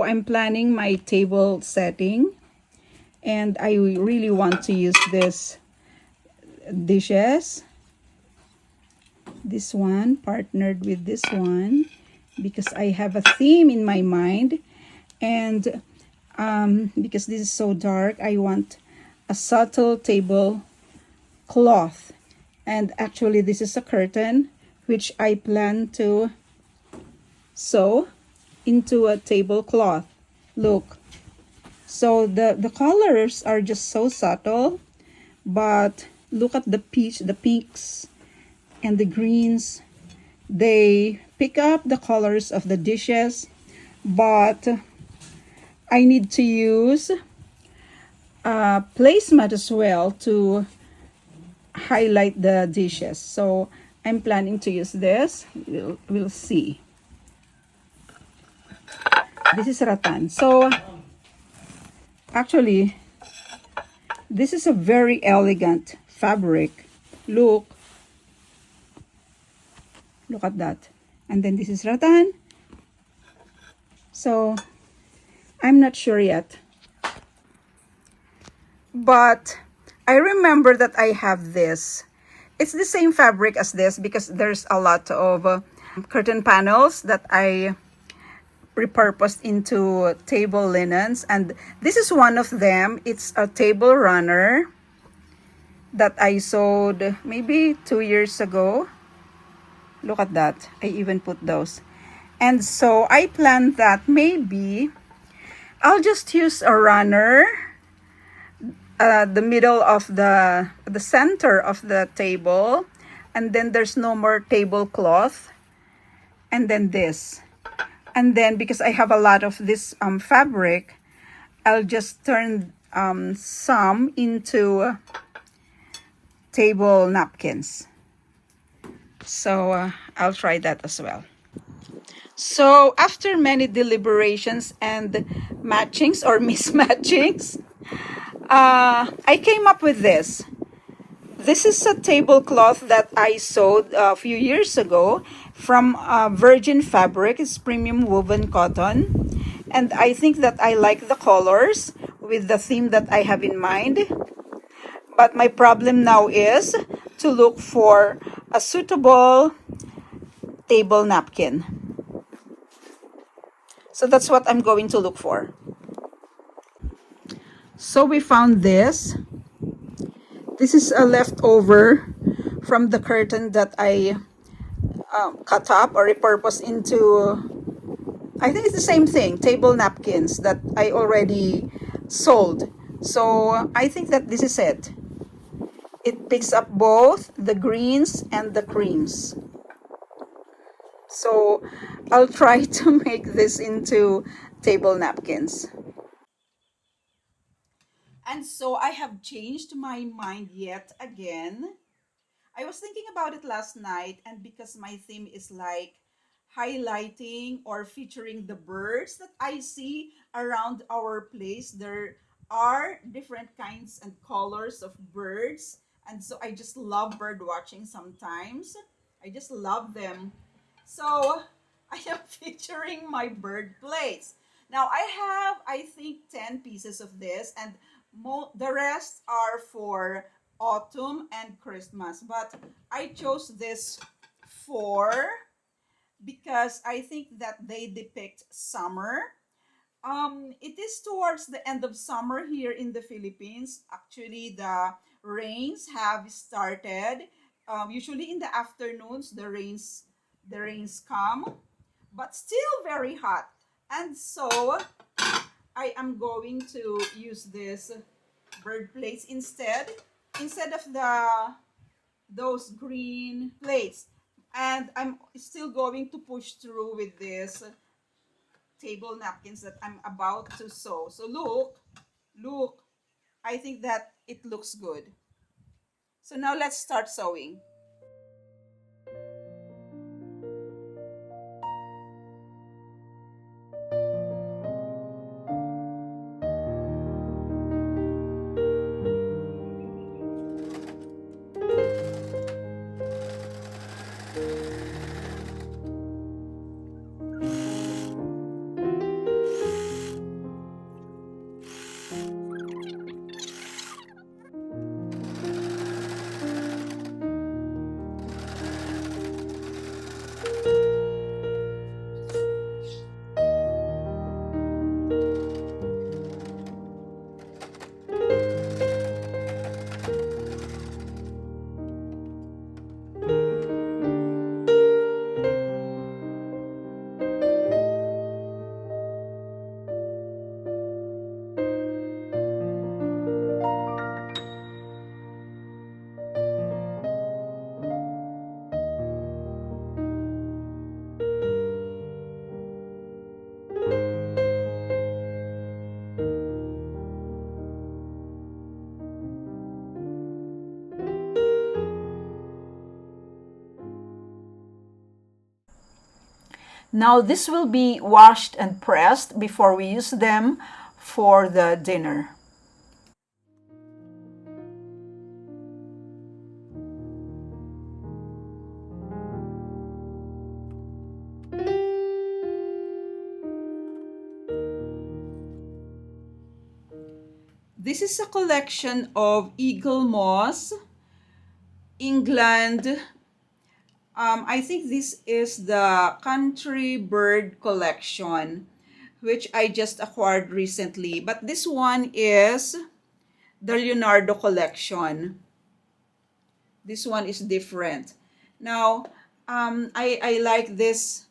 I'm planning my table setting, and I really want to use this dishes. This one partnered with this one because I have a theme in my mind, and because this is so dark, I want a subtle table cloth. And actually this is a curtain which I plan to sew into a tablecloth. Look, so the colors are just so subtle, but look at the peach, the pinks and the greens. They pick up the colors of the dishes, but I need to use placemat as well to highlight the dishes. So I'm planning to use this. We'll see. This is rattan. So actually, this is a very elegant fabric. Look at that. And then this is rattan. So I'm not sure yet, but I remember that I have this. It's the same fabric as this because there's a lot of curtain panels that I repurposed into table linens, and this is one of them. It's a table runner that I sewed maybe 2 years ago. Look at that. I even put those. And so I planned that maybe I'll just use a runner, the middle of the center of the table, and then there's no more tablecloth, and then this. And then because I have a lot of this fabric, I'll just turn some into table napkins. So I'll try that as well. So after many deliberations and matchings or mismatchings, I came up with this. This is a tablecloth that I sewed a few years ago from virgin fabric. It's premium woven cotton. And I think that I like the colors with the theme that I have in mind. But my problem now is to look for a suitable table napkin. So that's what I'm going to look for. So we found this. This is a leftover from the curtain that I cut up or repurposed into, I think it's the same thing, table napkins that I already sold. So I think that this is it. It picks up both the greens and the creams. So I'll try to make this into table napkins. And so I have changed my mind yet again. I was thinking about it last night, and because my theme is like highlighting or featuring the birds that I see around our place, there are different kinds and colors of birds. And so I just love bird watching sometimes. I just love them. So I am featuring my bird plates. Now I have, I think, 10 pieces of this, and the rest are for autumn and Christmas. But I chose this for because I think that they depict summer. It is towards the end of summer here in the Philippines. Actually, the rains have started. Usually in the afternoons, the rains come, but still very hot. And so I am going to use this bird plates instead of those green plates. And I'm still going to push through with this table napkins that I'm about to sew. So look, I think that it looks good. So now let's start sewing. Now this will be washed and pressed before we use them for the dinner. This is a collection of eagle moss, England. I think this is the country bird collection, which I just acquired recently. But this one is the Leonardo collection. This one is different. Now, I like this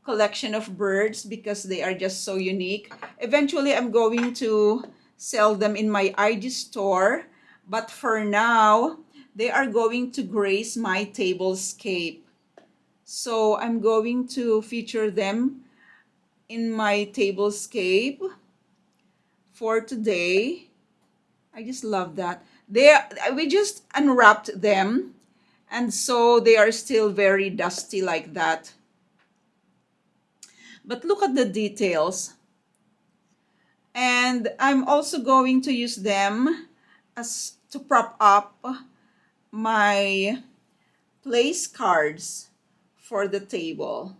collection of birds because they are just so unique. Eventually, I'm going to sell them in my IG store. But for now, they are going to grace my tablescape. So I'm going to feature them in my tablescape for today. I just love that. We just unwrapped them, and so they are still very dusty like that. But look at the details. And I'm also going to use them as to prop up my place cards for the table.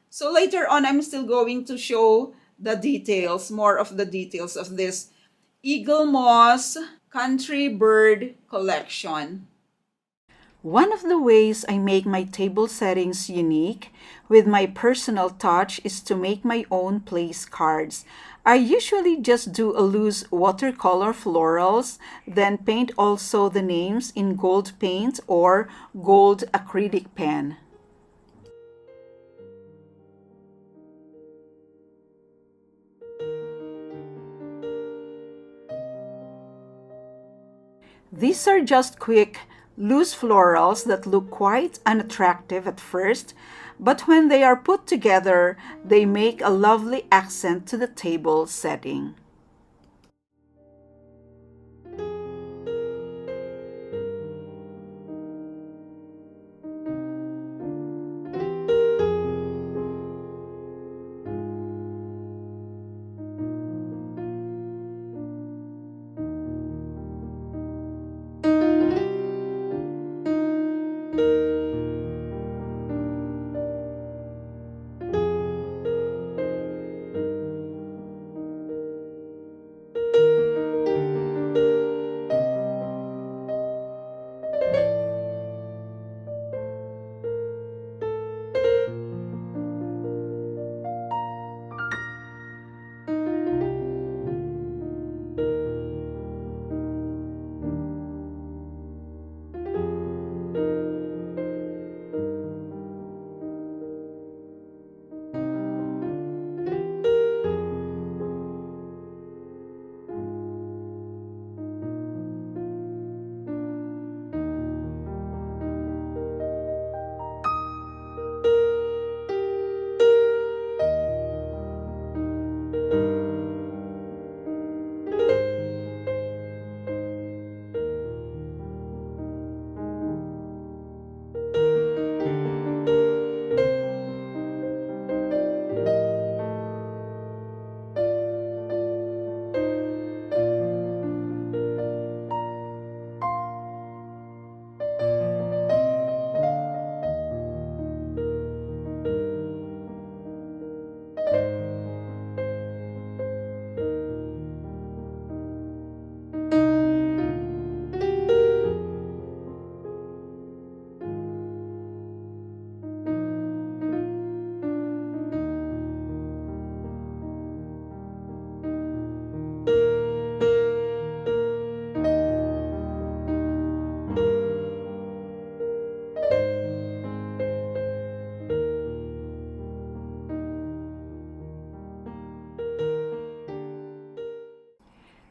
So later on, I'm still going to show the details, more of the details of this eagle moss country bird collection. One of the ways I make my table settings unique with my personal touch is to make my own place cards. I usually just do a loose watercolor florals, then paint also the names in gold paint or gold acrylic pen. These are just quick, loose florals that look quite unattractive at first, but when they are put together, they make a lovely accent to the table setting.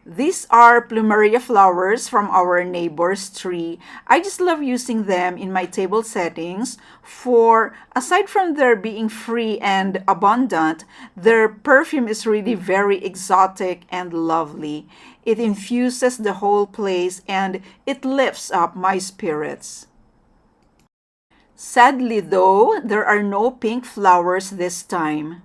These are plumeria flowers from our neighbor's tree. I just love using them in my table settings for, aside from their being free and abundant, their perfume is really very exotic and lovely. It infuses the whole place and it lifts up my spirits. Sadly though, there are no pink flowers this time.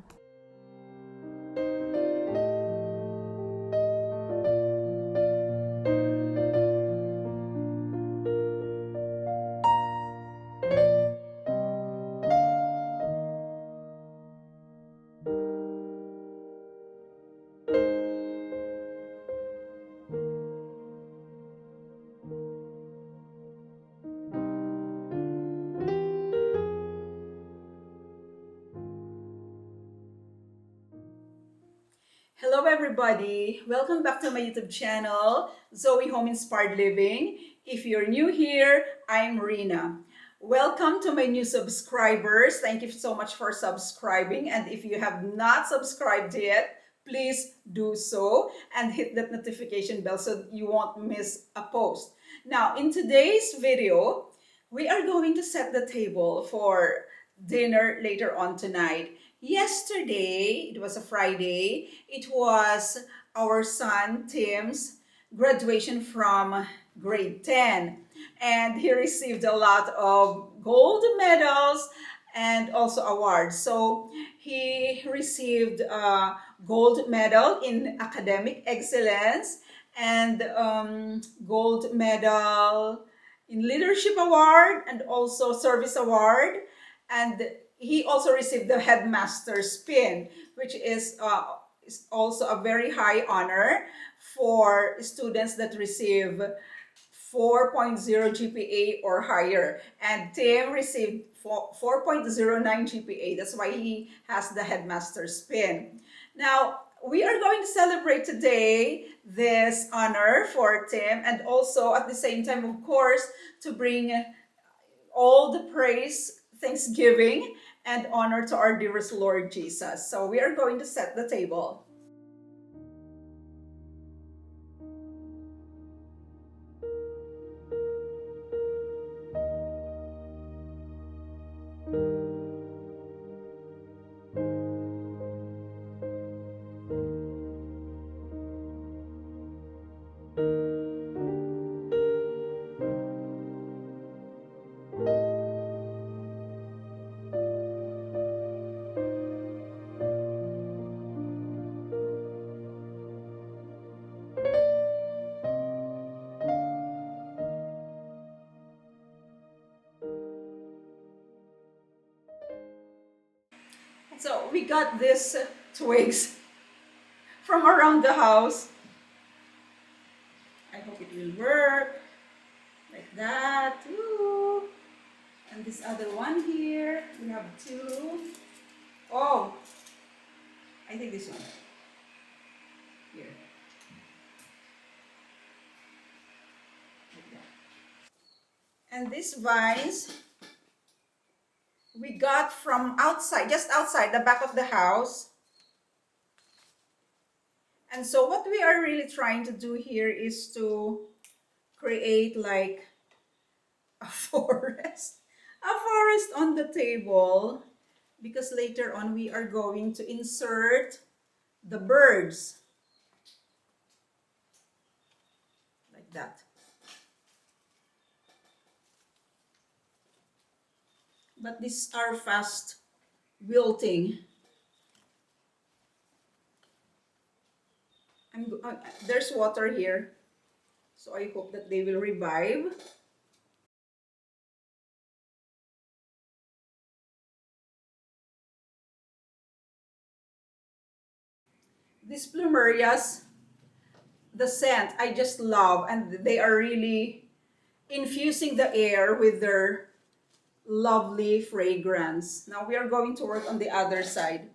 Hello everybody! Welcome back to my YouTube channel, Zoe Home Inspired Living. If you're new here, I'm Rina. Welcome to my new subscribers. Thank you so much for subscribing. And if you have not subscribed yet, please do so and hit that notification bell so you won't miss a post. Now, in today's video, we are going to set the table for dinner later on tonight. Yesterday, it was a Friday, it was our son Tim's graduation from grade 10. And he received a lot of gold medals and also awards. So he received a gold medal in academic excellence and gold medal in leadership award and also service award. And he also received the headmaster's pin, which is also a very high honor for students that receive 4.0 GPA or higher. And Tim received 4.09 GPA. That's why he has the headmaster's pin. Now, we are going to celebrate today this honor for Tim, and also at the same time, of course, to bring all the praise, thanksgiving, and honor to our dearest Lord Jesus. So we are going to set the table. So we got these twigs from around the house. I hope it will work. Like that. Ooh. And this other one here. We have two. Oh, I think this one. Here. Like that. And these vines we got from outside, just outside the back of the house. And so what we are really trying to do here is to create like a forest. A forest on the table, because later on we are going to insert the birds. Like that. But these are fast wilting. There's water here, so I hope that they will revive. These plumerias, the scent I just love, and they are really infusing the air with their lovely fragrance. Now we are going to work on the other side.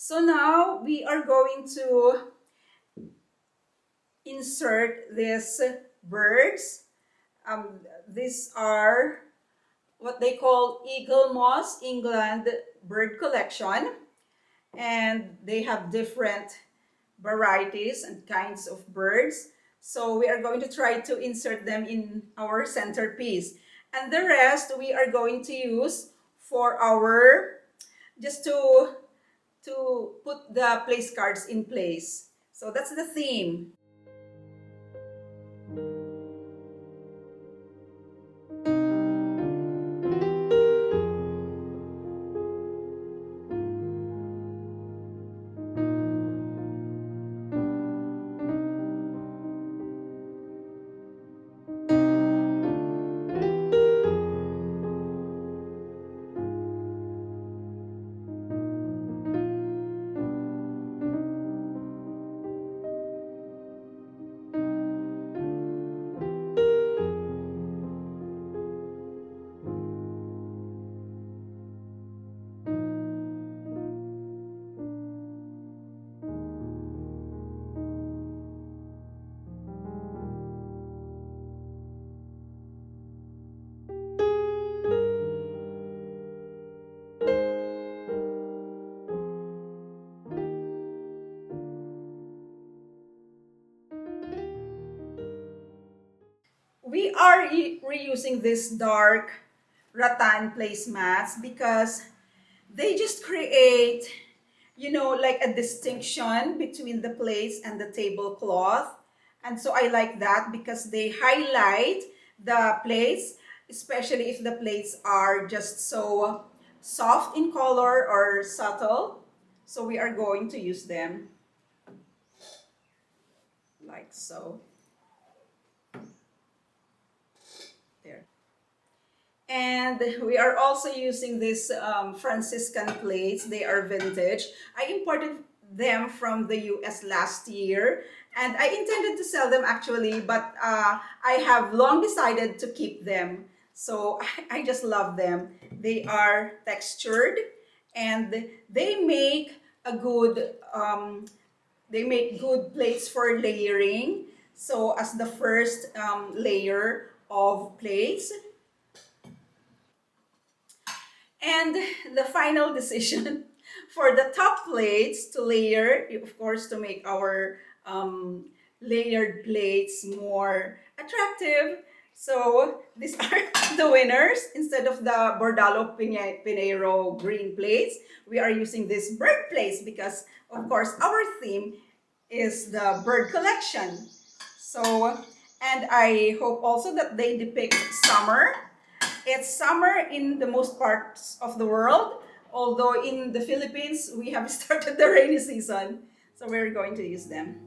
So now we are going to insert these birds. These are what they call Eagle Moss England bird collection, and they have different varieties and kinds of birds. So we are going to try to insert them in our centerpiece. And the rest we are going to use for our, just to put the place cards in place. So that's the theme. We are reusing this dark rattan placemats because they just create, like a distinction between the plates and the tablecloth. And so I like that because they highlight the plates, especially if the plates are just so soft in color or subtle. So we are going to use them like so. There. And we are also using these Franciscan plates. They are vintage. I imported them from the US last year, and I intended to sell them actually, but I have long decided to keep them. So I just love them. They are textured, and they make a good they make good plates for layering. So as the first layer of plates. And the final decision for the top plates to layer, of course, to make our layered plates more attractive. So these are the winners. Instead of the Bordalo Pinero green plates, we are using this bird plates because, of course, our theme is the bird collection. So, and I hope also that they depict summer. It's summer in the most parts of the world, although in the Philippines, we have started the rainy season. So we're going to use them.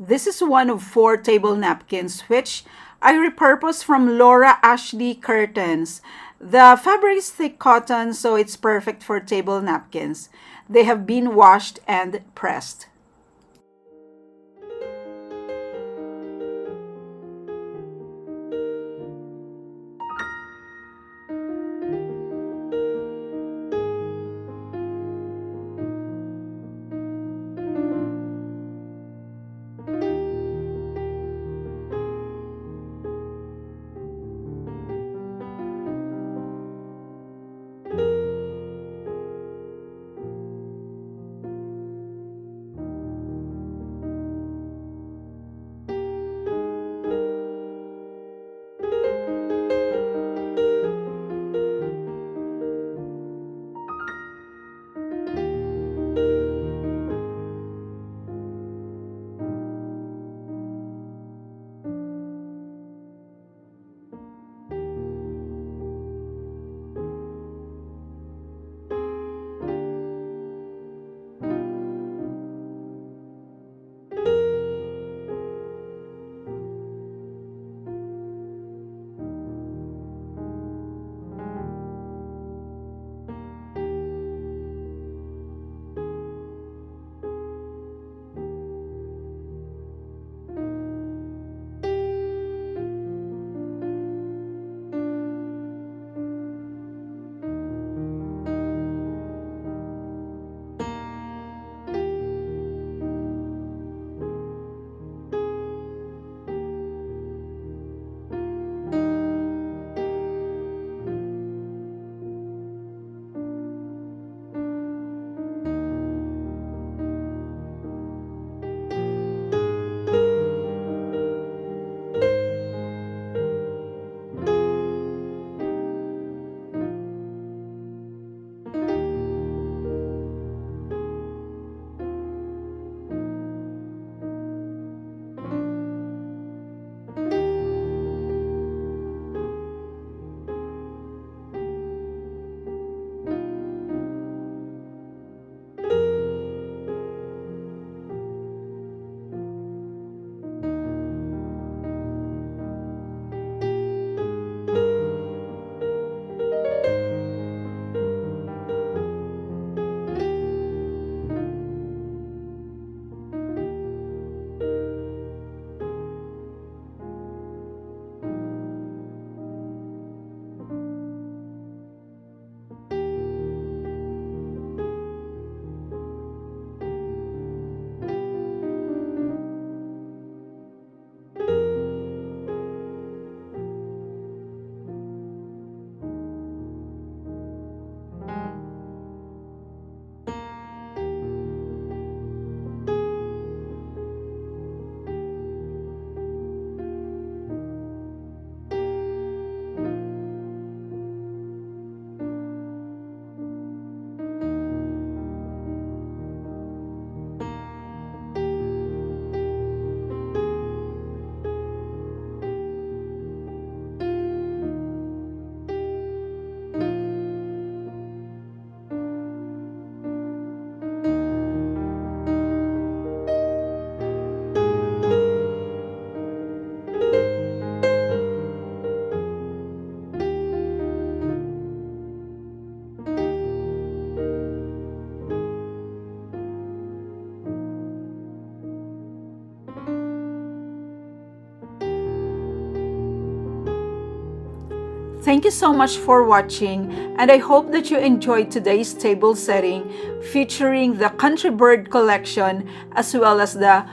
This is one of 4 table napkins which I repurposed from Laura Ashley curtains. The fabric is thick cotton, so it's perfect for table napkins. They have been washed and pressed. Thank you so much for watching, and I hope that you enjoyed today's table setting featuring the country bird collection as well as the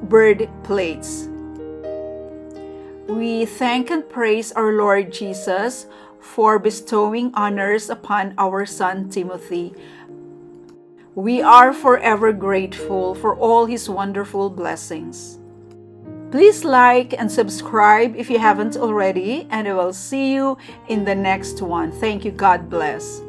bird plates. We thank and praise our Lord Jesus for bestowing honors upon our son Timothy. We are forever grateful for all his wonderful blessings. Please like and subscribe if you haven't already, and I will see you in the next one. Thank you. God bless.